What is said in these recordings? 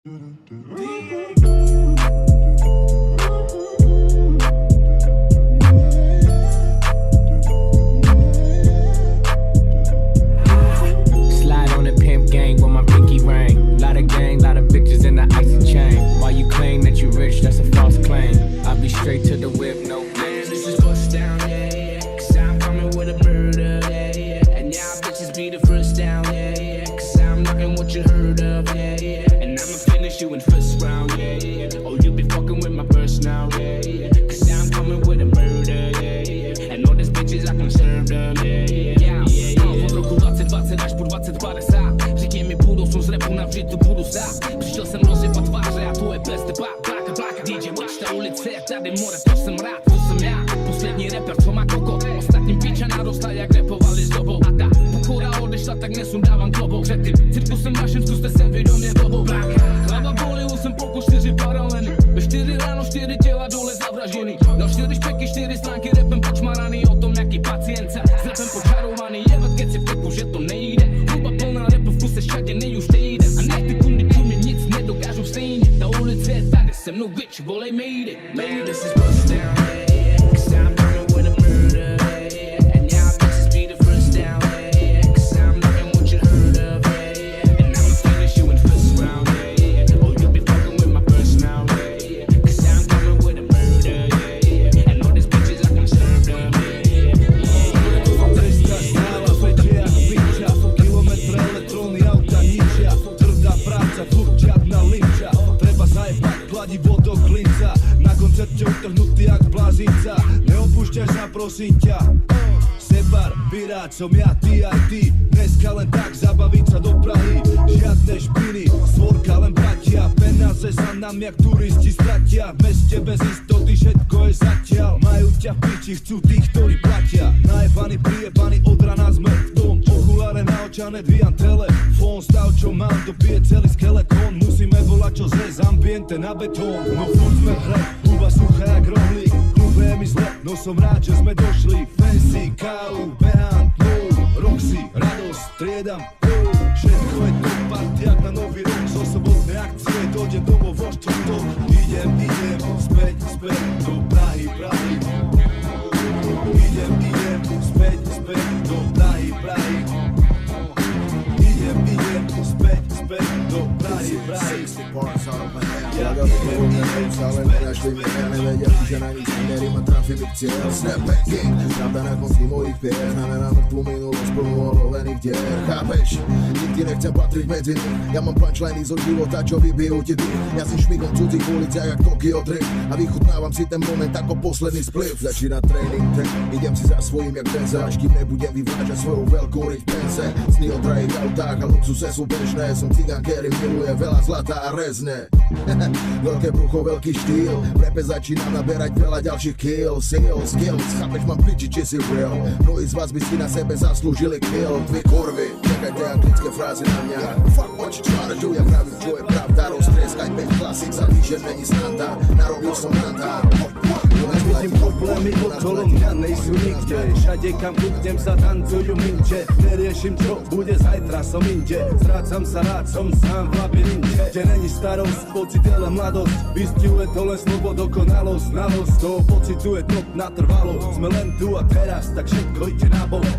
Slide on the pimp gang with my pinky ring. Lot of gang, lot of bitches in the icy chain. While you claim that you rich, that's a false claim. I'll be straight to the whip, no man. This is bust down, yeah, yeah. Cause I'm coming with a murder, yeah, yeah. And y'all bitches be the first down, yeah, yeah. Cause I'm knocking what you heard of, yeah, yeah. And I'ma finish you in first round, yeah, yeah. Oh, you be fucking with my purse now, yeah, yeah. Cause I'm coming with a murder, yeah, yeah. And all these bitches I can serve them, yeah, yeah. Od roku 2020 až po 2050 Řekni mi, budou som z rapu navždy tu budu stát. Přišel jsem rozjebat tváře a to je bez debat. Pláka, DJ Watch, ta ulice je tady more, to jsem rád, to jsem já. Poslední rapper, co má koko. Ostatním píča narostla, jak rapovali s dobou. A ta pokora odešla, tak nesundávám klobou. Před tím cirkusem vašim zkuste sem vědomě dobou. Hlava bolí, už jsem pokus 4 paralely. Ve 4 ráno 4 těla dole zavražený. Dal 4 špeky, 4 stránky, rapem počmaraný. O tom, jaký pacienta s rapem počarovaný. Jebat, keď si v teku, že to nejde. Hruba plná rapu, v kuse šadený už nejde. A nech ty kundy mě nic nedokážu stejně. Ta ulice je tady se mnou, bitch, volej, made it. Man, this is bust down, yeah, yeah. Cause I'm coming with a murder, yeah, yeah. And y'all bitches be the first down, yeah, yeah. Cause I'm knocking what you heard of, yeah, yeah. And I'ma finish you in first round, yeah, yeah. Oh, you be fucking with my purse now, yeah, yeah. Cause I'm coming with a murder, yeah, yeah. And all these bitches I can serve them, yeah, yeah. Tresta stála, feče jak piča. Kilometre elektróny, auta ničia. Tvrdá práca, furt žiadna linča. Treba zajebať kladivo do klinca. Na koncerte utrhnutý jak blázinca. Neopúšťaš sa, prosím ťa. Sebar, piráč som ja, ty aj ty. Dneska len tak zabaviť sa do Prahy. Žiadne špiny, svorka len bratia. Peniaze sa nám jak turisti stratia. V meste bez istoty všetko je zatiaľ. Majú ťa v piči, chcú tých, ktorí platia. Najebaný, prijebaný, od rana sme v tom. Okuláre naočané, dvíjam telefón. Stav, čo mám, dobije celý skeletón. Musíme volať, čo zres, ambiente na betón. No furt sme v hre, huba suchá jak rohlík. Klube je mi zle, no som rád, že sme došli. Fancy, kávu, behant, low, Roxy, radosť, striedam, všetko je to partiak na nový rok. Zo sobotnej akcie dojdem domov vo štvrtok. Idem, späť do Prahy. Idem, späť do Prahy. Idem, späť do Prahy. Ja do toho neustále nenašli mi, ja nevedia, že na nič nemerím a trafím ich cieľ. Snap back gang, pravda na konci mojich pier, znamená mŕtvu minulosť plnú olovených dier. Chápeš? Nikdy nechcem patriť medzi nich, ja mám punchliny zo života, čo vybijú ti dých. Ja si šmigom v cudzích uliciach jak Tokyo Drift a vychutnávam si ten moment ako posledný spliv. Začína tréning, idem si za svojím jak Denzel, až kým nebudem vyvážať svoju veľkú riť pense. Sny o drahých autách a luxuse sú bežné, som cigán, ktorý miluje veľa zlata a rezne. Veľké brucho, veľký štýl, v rape začínam naberať veľa ďalších kills. Skills, chápeš, mám piči, či si real. Mnohí z vás by si na sebe zaslúžili kill. Dve kurvy, nechajte anglické frázy na mňa. Fuck what you tryna do, ja pravím, čo je pravda. Roztrieskať pech klasik, za že není snanda. Narobil som nanda. Nevidím problémy okolo mňa, nejsú nikde. Všade kam putnem sa tancujú minče. Neriešim čo bude zajtra, som inde. Strácam sa rád, som sám v labyrinte. Kde není starosť, pocit je len mladosť. Vystihuje to len slovo, dokonalosť. Znalosť toho pocitu je top natrvalo. Sme len tu a teraz, tak všetko ide na bok.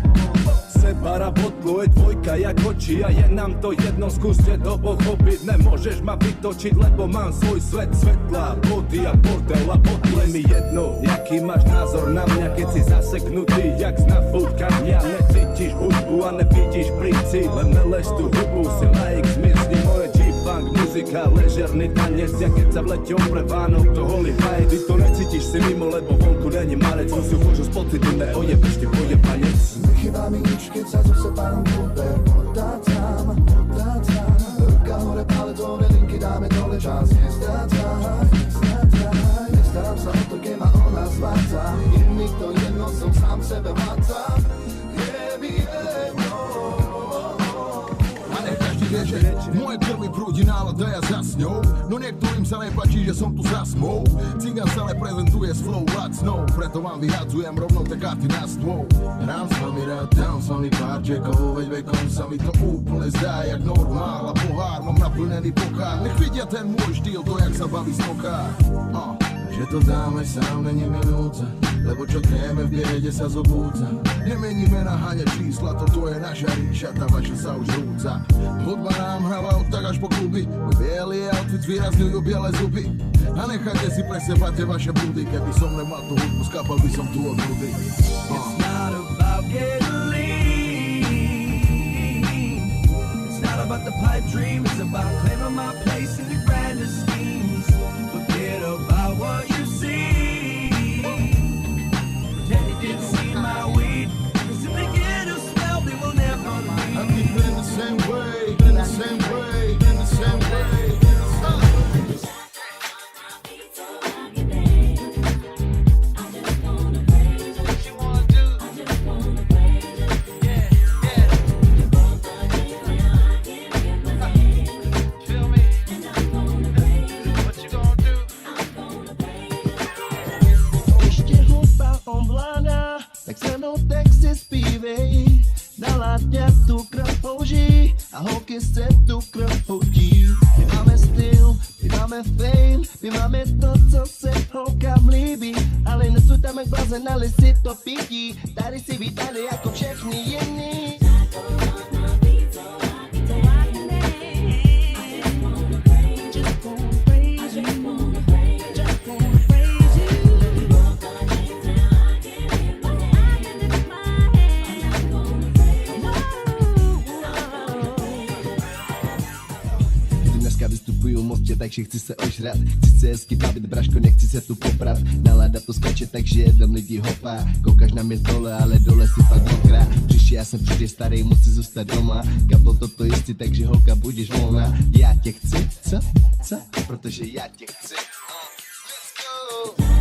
Separa botlo je dvojka jak oči a je nám to jedno, skúste to pochopiť. Nemôžeš ma vytočiť, lebo mám svoj svet, svetla, body a bordel a botle. Mi jedno, jaký máš názor na mňa, keď si zaseknutý jak z nafútkania. Necítiš hudbu a nevidíš princíp, len neleš tú hudbu, si laik, zmiesni moje G-funk, muzika, ležerný tanec. Ja keď sa vleťom pre Vánok do holý haj, ty to necítiš si mimo, lebo vonku není marec. Musím môžu z pocitu, neojebeš ty pojebanec. Nechybá mi nič, keď sa so separom klube potácam. Ruka hore, palec hore, linky dáme dole, čas nestácaj. Nestarám sa o to, keď ma ona zváca. Je mi to jedno, som sám sebe vládca. Je mi jedno. A nech každý vie, že moje krvi prúdi nálada ja za s ňou. No niektorým sa nepáči, že som tu za smou. Cigán sa reprezentuje s flow lacnou, preto vám vyhadzujem rovno tie karty na stôl. Hrám s vami rád, dám s vami pár čekov, veď vekom sa mi to úplne zdá jak normál. A pohár mám naplnený pokár, nech vidia ten môj štýl, to jak sa baví smokár. Že to dáme sám, není minúca, lebo čo tréme v biede sa zobúca. Nemeníme na hane čísla, toto je naša ríša, tá vaša sa už rúca. Hudba nám hráva od tak až po kluby, môj bielý outfit zvýrazňujú biele zuby. A nechajte si pre seba tie vaše blúdy, keby som nemal tú hudbu, skápal by som tu od nudy. It's not about getting lean. It's not about the pipe dream, it's about claiming my place in the grandest schemes. Forget about what you see. Pretend you didn't see my weed. Cause if they get a smell, they will never leave. I keep it in the same way, in the same way, in the same way. Tak se mnou texty zpívej, naladně tu krv použij a holky se tu krv hodí. My máme styl, my máme fame, my máme to, co se holkám líbí, ale nesutame blazen, ale si to pídí, tady si vítali jako všechny jiní. Vystupuju mostě, takže chci se ožrat. Chci se hezky bavit, braško, nechci se tu poprat. Nálada to skače, takže jeden lidi hopá. Koukáš na mě dole, ale dole si pak mokrá. Přišel, já jsem přijde starý, musí zůstat doma. Kaplo toto jistý, takže holka, budeš volná. Já tě chci, co? Protože já tě chci. Let's go!